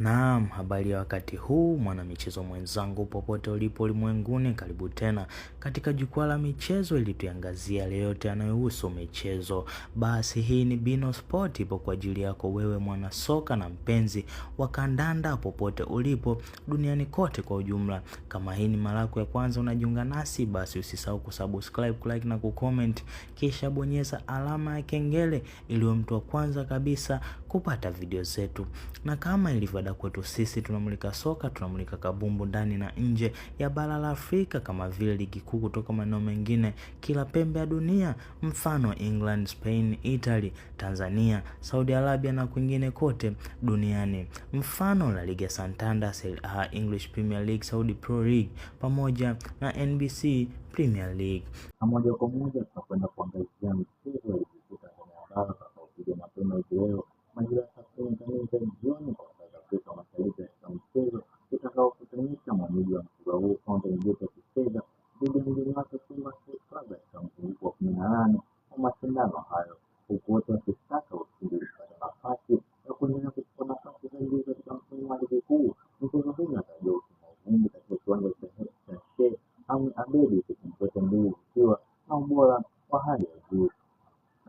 Naam, habari ya wakati huu mwana michezo mwenzangu popote ulipo ulimwenguni, karibu tena katika jukwaa la michezo ili tuangazia yale yote yanayohusu michezo. Basi hii ni Bino Sport, ipo kwa ajili yako wewe mwana soka na mpenzi wa kandanda popote ulipo duniani kote kwa ujumla. Kama hii ni mara yako ya kwanza unajiunga nasi, basi usisahau kusubscribe, kulike na kucomment, kisha bonyeza alama ya kengele ili uwe mtu wa kwanza kabisa kupata video zetu. Na kama ilivyo ada kwetu sisi, tunamulika soka, tunamulika kabumbu ndani na nje ya bara la Afrika, kama vile ligi kuu kutoka maeneo mengine kila pembe ya dunia, mfano England, Spain, Italy, Tanzania, Saudi Arabia na kwingine kote duniani, mfano La Liga Santander, Serie A, English Premier League, Saudi Pro League pamoja na NBC Premier League. Moja kwa moja tutakwenda kuangazia michezo ya ligi kuu Tanzania bara kwa mapema leo majira ya saa 10 za jioni kwa saa za Afrika Mashariki, katika mchezo utakaokutanisha mwenyeji wa mchezo huu Fountain Gate kucheza dhidi ya mgeni wake Simba Sports Club katika mzunguko wa 18 wa mashindano hayo, huku wote wakitaka ushindi kupata nafasi ya kuendelea kuchukua nafasi za juu katika msimu wa ligi kuu. Mchezo huu unatarajiwa kuchezwa katika kiwanja cha Sheikh Amri Abeid, zote mbili zikiwa na ubora wa hali ya juu.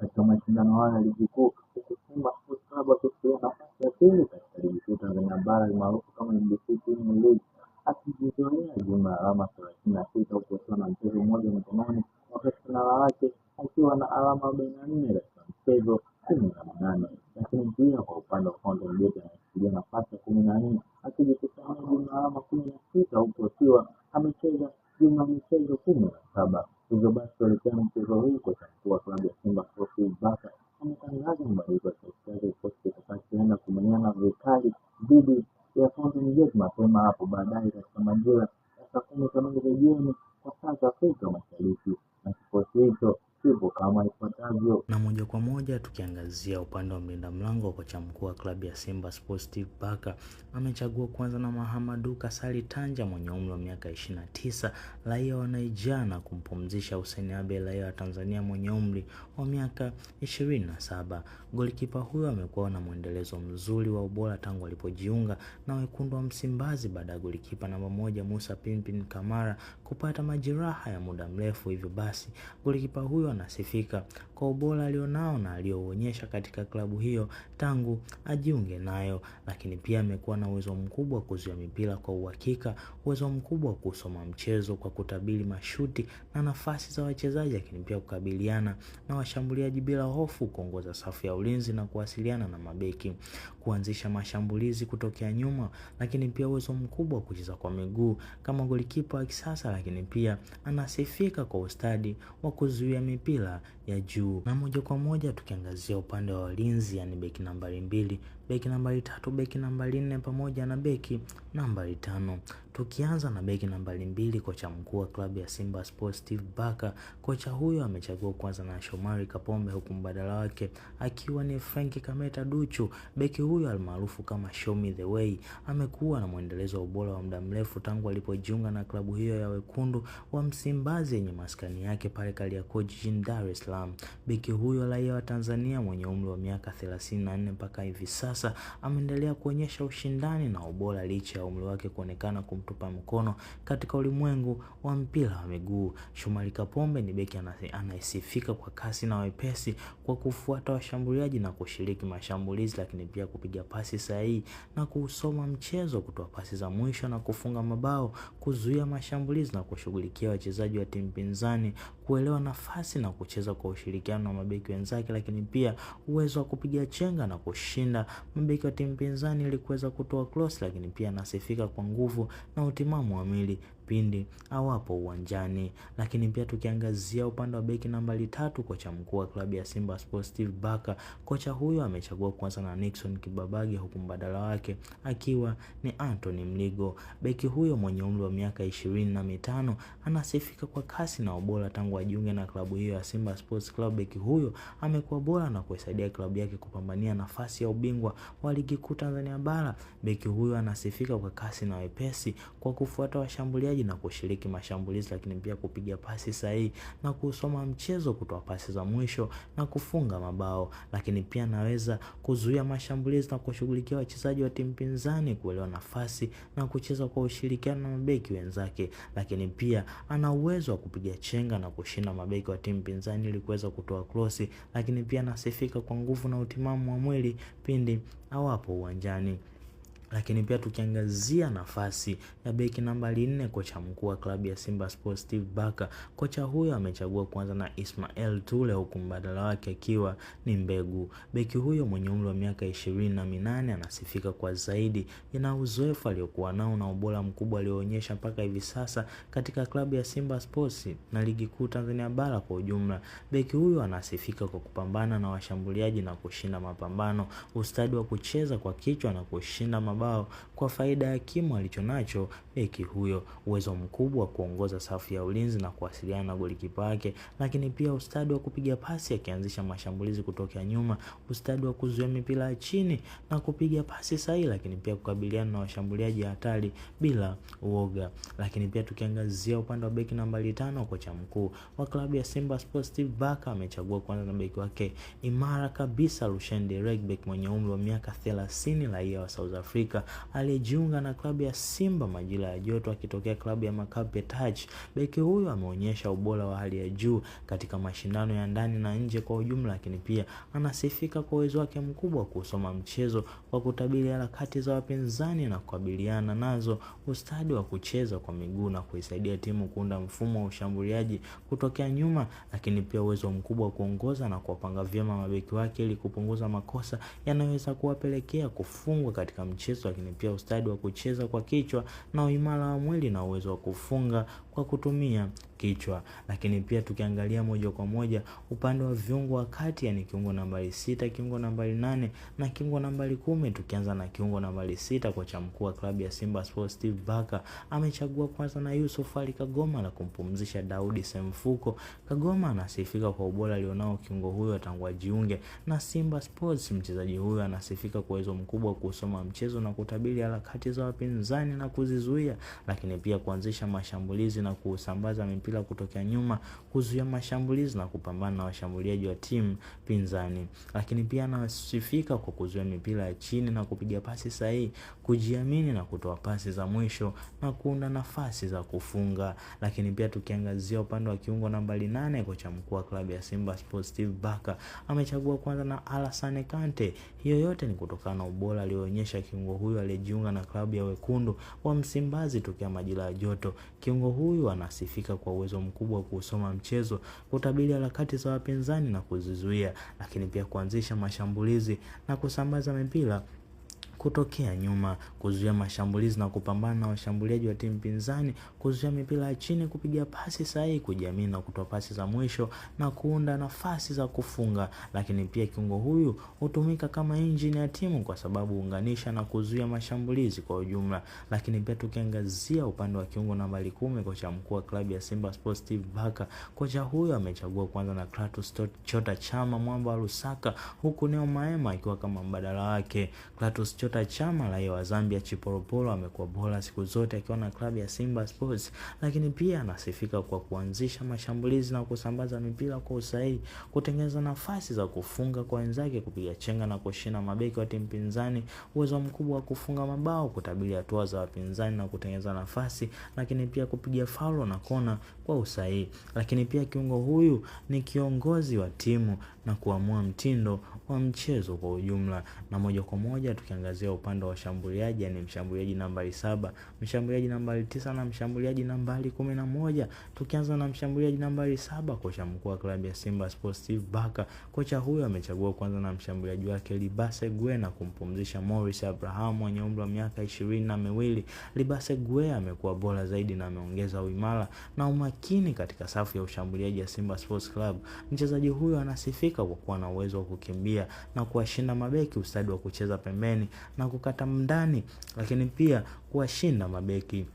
Katika mashindano haya ya ligi kuu, Simba Sports Club akichukua nafasi ya pili katika ligi kuu Tanzania bara maarufu kama NBC Premier League, akijizolea jumla ya alama 36 huku akiwa na mchezo mmoja mkononi, wakati kinara wake akiwa na alama 44 katika mchezo 18. Lakini pia kwa upande wa Fountain Gate anashikilia nafasi ya 14 akijikusanya jumla ya alama 16 huku akiwa amecheza jumla ya michezo 17. Hivyo basi kuelekea mchezo huu, kocha mkuu wa klabu ya Simba Sports Baka ametangaza mabadiliko ya kikosi kikosi kitakachoenda kumenyana vikali dhidi ya Fountain Gate mapema hapo baadaye katika majira ya saa 10 kamili za jioni kwa saa za Afrika Mashariki, na kikosi hicho kipo kama ifuatavyo. Na moja kwa moja tukiangazia upande wa mlinda mlango, kocha mkuu wa klabu ya Simba Sports Baka amechagua kwanza na Mahamadou Kasali Tanja mwenye umri wa miaka 29, raia wa Nigeria, na kumpumzisha Hussein Abe, raia wa Tanzania mwenye umri wa miaka 27. Golikipa huyo amekuwa na mwendelezo mzuri wa ubora tangu alipojiunga na wekundu wa Msimbazi baada ya golikipa namba 1 Musa Pimpin Kamara kupata majeraha ya muda mrefu. Hivyo basi golikipa huyo anasifika kwa ubora alionao na alioonyesha katika klabu hiyo tangu ajiunge nayo, lakini pia amekuwa na uwezo mkubwa kuzuia mipira kwa uhakika, uwezo mkubwa wa kusoma mchezo kwa kutabiri mashuti na nafasi za wachezaji, lakini pia kukabiliana na washambuliaji bila hofu, kuongoza safu ya ulinzi na kuwasiliana na mabeki, kuanzisha mashambulizi kutokea nyuma, lakini pia uwezo mkubwa wa kucheza kwa miguu kama golikipa wa kisasa, lakini pia anasifika kwa ustadi wa kuzuia mipira ya juu. Na moja kwa moja tukiangazia upande wa walinzi, yani beki nambari 2, beki nambari 3, beki nambari 4 pamoja na beki nambari 5. Tukianza na beki nambari 2, kocha mkuu wa klabu ya Simba Sports Baka, kocha huyo amechagua kwanza na Shomari Kapombe huku mbadala wake akiwa ni Frank Kameta Duchu. Beki huyo almaarufu kama Show Me The Way amekuwa na mwendelezo wa ubora wa muda mrefu tangu alipojiunga na klabu hiyo ya wekundu wa Msimbazi yenye maskani yake pale Kariakoo jijini Dar es Salaam. Beki huyo raia wa Tanzania mwenye umri wa miaka 34 mpaka hivi sasa ameendelea kuonyesha ushindani na ubora licha ya umri wake kuonekana kumtupa mkono katika ulimwengu wa mpira wa miguu. Shomari Kapombe ni beki anayesifika kwa kasi na wepesi, kwa kufuata washambuliaji na kushiriki mashambulizi, lakini pia kupiga pasi sahihi na kusoma mchezo, kutoa pasi za mwisho na kufunga mabao, kuzuia mashambulizi na kushughulikia wachezaji wa timu pinzani, kuelewa nafasi na kucheza kwa ushirikiano na mabeki wenzake, lakini pia uwezo wa kupiga chenga na kushinda mabeki wa timu pinzani ili kuweza kutoa cross, lakini pia anasifika kwa nguvu na utimamu wa mwili pindi awapo uwanjani. Lakini pia tukiangazia upande wa beki nambari 3, kocha mkuu wa klabu ya Simba Sports Baka, kocha huyo amechagua kwanza na Nixon Kibabage huku mbadala wake akiwa ni Anthony Mligo. Beki huyo mwenye umri wa miaka 25 anasifika kwa kasi na ubora tangu ajiunge na klabu hiyo ya Simba Sports Club. Beki huyo amekuwa bora na kuisaidia klabu yake kupambania nafasi ya ubingwa wa ligi kuu Tanzania bara. Beki huyo anasifika kwa kasi na wepesi, kwa kufuata washambuliaji ushambuliaji na kushiriki mashambulizi, lakini pia kupiga pasi sahihi na kusoma mchezo, kutoa pasi za mwisho na kufunga mabao. Lakini pia anaweza kuzuia mashambulizi na kushughulikia wachezaji wa timu pinzani kuelewa nafasi na kucheza kwa ushirikiano na mabeki wenzake. Lakini pia ana uwezo wa kupiga chenga na kushinda mabeki wa timu pinzani ili kuweza kutoa krosi. Lakini pia anasifika kwa nguvu na utimamu wa mwili pindi awapo uwanjani. Lakini pia tukiangazia nafasi ya beki nambari 4, kocha mkuu wa klabu ya Simba Sports Steve Barker, kocha huyo amechagua kuanza na Ismael Tule huku mbadala wake akiwa ni Mbegu. Beki huyo mwenye umri wa miaka 28 anasifika kwa zaidi na uzoefu aliokuwa nao na ubora mkubwa alioonyesha mpaka hivi sasa katika klabu ya Simba Sports na ligi kuu Tanzania bara kwa ujumla. Beki huyo anasifika kwa kupambana na washambuliaji na kushinda mapambano, ustadi wa kucheza kwa kichwa na kushinda mabao kwa faida ya kimo alichonacho beki huyo, uwezo mkubwa wa kuongoza safu ya ulinzi na kuwasiliana na golikipa wake. Lakini pia ustadi wa kupiga pasi akianzisha mashambulizi kutoka nyuma, ustadi wa kuzuia mipira ya chini na kupiga pasi sahihi, lakini pia kukabiliana na washambuliaji hatari bila uoga. Lakini pia tukiangazia upande wa beki nambari 5, kocha mkuu wa klabu ya Simba Sports Steve Barker amechagua kwanza na beki wake imara kabisa Lucien Derek, beki mwenye umri wa miaka 30, raia wa South Africa aliyejiunga na klabu ya Simba majira ya joto akitokea klabu ya Maccabi Petach. Beki huyo ameonyesha ubora wa hali ya juu katika mashindano ya ndani na nje kwa ujumla, lakini pia anasifika kwa uwezo wake mkubwa kusoma mchezo kwa kutabiri harakati za wapinzani na kukabiliana nazo, ustadi wa kucheza kwa miguu na kuisaidia timu kuunda mfumo wa ushambuliaji kutokea nyuma, lakini pia uwezo mkubwa wa kuongoza na kuwapanga vyema mabeki wake ili kupunguza makosa yanayoweza kuwapelekea kufungwa katika mchezo, lakini pia ustadi wa kucheza kwa kichwa na uimara wa mwili na uwezo wa kufunga kwa kutumia kichwa. Lakini pia tukiangalia moja kwa moja upande wa viungo wa kati, yani kiungo nambari 6, kiungo nambari 8 na kiungo nambari 10, tukianza na kiungo nambari 6, kocha mkuu wa klabu ya Simba Sports Steve Barker amechagua kwanza na Yusuf Ali Kagoma na kumpumzisha Daudi Semfuko. Kagoma anasifika kwa ubora alionao kiungo huyo tangu ajiunge na Simba Sports. Mchezaji huyo anasifika kwa uwezo mkubwa kusoma mchezo na kutabiri harakati za wapinzani na kuzizuia, lakini pia kuanzisha mashambulizi na kusambaza mpira kutokea nyuma, kuzuia mashambulizi na kupambana na washambuliaji wa timu pinzani. Lakini pia anasifika kwa kuzuia mipira ya chini na kupiga pasi sahihi, kujiamini na kutoa pasi za mwisho na kuunda nafasi za kufunga. Lakini pia tukiangazia upande wa kiungo nambari 8, kocha mkuu wa klabu ya Simba Sports Steve Barker amechagua kwanza na Alassane Kante. Hiyo yote ni kutokana na ubora alioonyesha kiungo huyu aliyejiunga na klabu ya Wekundu wa Msimbazi tokea majira ya joto. Kiungo huyu anasifika kwa uwezo mkubwa kusoma mchezo, kutabiri harakati za wapinzani na kuzizuia, lakini pia kuanzisha mashambulizi na kusambaza mipira kutokea nyuma, kuzuia mashambulizi na kupambana na washambuliaji wa timu pinzani, kuzuia mipira ya chini, kupiga pasi sahihi, kujiamini na kutoa pasi za mwisho na kuunda nafasi za kufunga. Lakini pia kiungo huyu hutumika kama engine ya timu kwa sababu huunganisha na kuzuia mashambulizi kwa ujumla. Lakini pia tukiangazia upande wa kiungo nambari 10, kocha mkuu wa klabu ya Simba Sports Steve Barker, kocha huyu amechagua kwanza na Clatous Chota Chama mwamba wa Lusaka, huku Neo Maema akiwa kama mbadala wake. Clatous Chota Chama raia wa Zambia Chipolopolo amekuwa bora siku zote akiwa na klabu ya Simba Sports, lakini pia anasifika kwa kuanzisha mashambulizi na kusambaza mipira kwa usahihi, kutengeneza nafasi za kufunga kwa wenzake, kupiga chenga na kushinda mabeki wa timu pinzani, uwezo mkubwa wa kufunga mabao, kutabiri hatua za wapinzani na kutengeneza nafasi, lakini pia kupiga faulo na kona kwa usahihi. Lakini pia kiungo huyu ni kiongozi wa timu na kuamua mtindo wa mchezo kwa ujumla. Na moja kwa moja tukiangazia upande wa washambuliaji, yani mshambuliaji nambari 7, mshambuliaji nambari 9 na mshambuliaji nambari 11. Tukianza na mshambuliaji nambari 7, kocha mkuu wa klabu ya Simba Sports Steve Barker, kocha huyo amechagua kwanza na mshambuliaji wake Libase Gue na kumpumzisha Morris Abraham mwenye umri wa miaka 22. Libase Gue amekuwa bora zaidi na ameongeza uimara na umakini katika safu ya ushambuliaji ya Simba Sports Club. Mchezaji huyo anasifika kwa kuwa na uwezo wa kukimbia na kuwashinda mabeki, ustadi wa kucheza pembeni na kukata ndani, lakini pia kuwashinda mabeki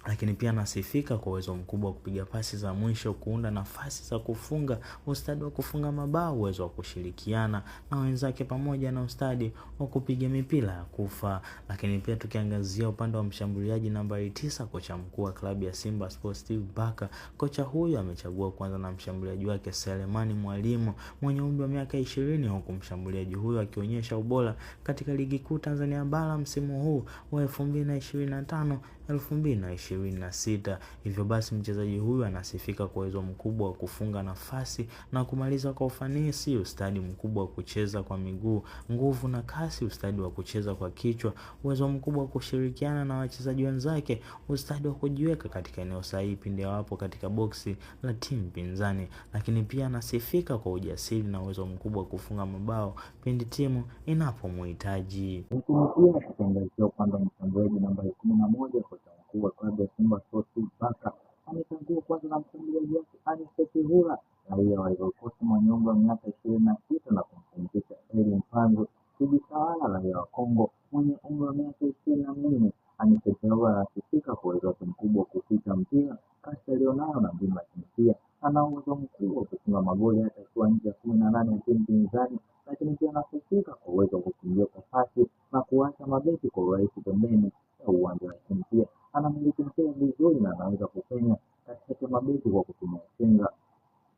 lakini pia anasifika kwa uwezo mkubwa wa kupiga pasi za mwisho, kuunda nafasi za kufunga, ustadi wa kufunga mabao, uwezo wa kushirikiana na wenzake, pamoja na ustadi wa kupiga mipira ya kufa. Lakini pia tukiangazia upande wa mshambuliaji nambari 9, kocha mkuu wa klabu ya Simba Sports Steve Barker. Kocha huyu amechagua kuanza na mshambuliaji wake Selemani Mwalimu mwenye umri wa miaka 20, huku mshambuliaji huyu akionyesha ubora katika ligi kuu Tanzania bara msimu huu wa 2025-2026. Hivyo basi mchezaji huyu anasifika kwa uwezo mkubwa wa kufunga nafasi na kumaliza kwa ufanisi, ustadi mkubwa wa kucheza kwa miguu, nguvu na kasi, ustadi wa kucheza kwa kichwa, uwezo mkubwa wa kushirikiana na wachezaji wenzake, ustadi wa kujiweka katika eneo sahihi pindi wapo katika boksi la timu pinzani. Lakini pia anasifika kwa ujasiri na uwezo mkubwa wa kufunga mabao pindi timu inapomhitaji. Lakini pia tukiangazia upande wa mshambuliaji nambari 11, kocha mkuu wa klabu ya Simba Sports Steve Barker amechagua kwanza na mshambuliaji wake Anicet Hura, raia wa Ivory Coast mwenye umri wa miaka 26, na kumpumzisha Eli Mpanzu Kibisawala, raia wa Kongo mwenye umri wa miaka 24. Anicet Hura anasifika kwa uwezo wake mkubwa wa kuficha mpira, kasi alionayo na mbinu ya kinsia. Ana uwezo mkubwa wa kufunga magoli hata akiwa nje ya 18 ya timu pinzani, lakini pia anasifika kwa uwezo wa kukimbia kwa kasi na kuacha mabeki kwa urahisi pembeni ya uwanja. Lakini pia anamiliki mpira vizuri na anaweza kupenya katikati ya mabeki kwa kutumia chenga,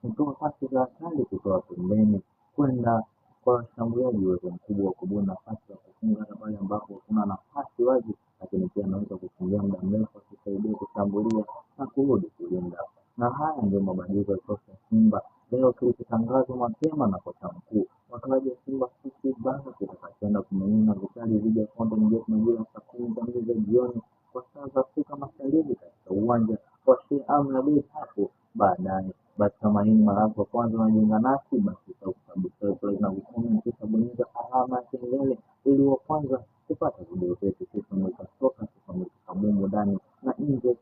kutoa pasi za hatari kutoa pembeni kwenda kwa washambuliaji. Uwezo mkubwa wa kubuni nafasi ya kufunga hata pale ambapo hakuna nafasi wazi, lakini pia anaweza kukimbia muda mrefu akisaidia kushambulia na kurudi kulinda. Na haya ndio mabadiliko ya kocha Simba leo kilitangazwa mapema na kocha mkuu wa klabu ya Simba Steve Barker kitakachoenda kumenyana vikali dhidi ya Fountain Gate majira saa 10 za jioni kwa saa za Afrika Mashariki katika uwanja wa Sheikh Amri Abeid hapo baadaye. Basi kama hii ni mara yako ya kwanza unajiunga nasi, basi usisahau na kucomment kisha bonyeza alama ya kengele ili wa kwanza kupata video zetu. Sisi tumetoka Kamumu ndani na nje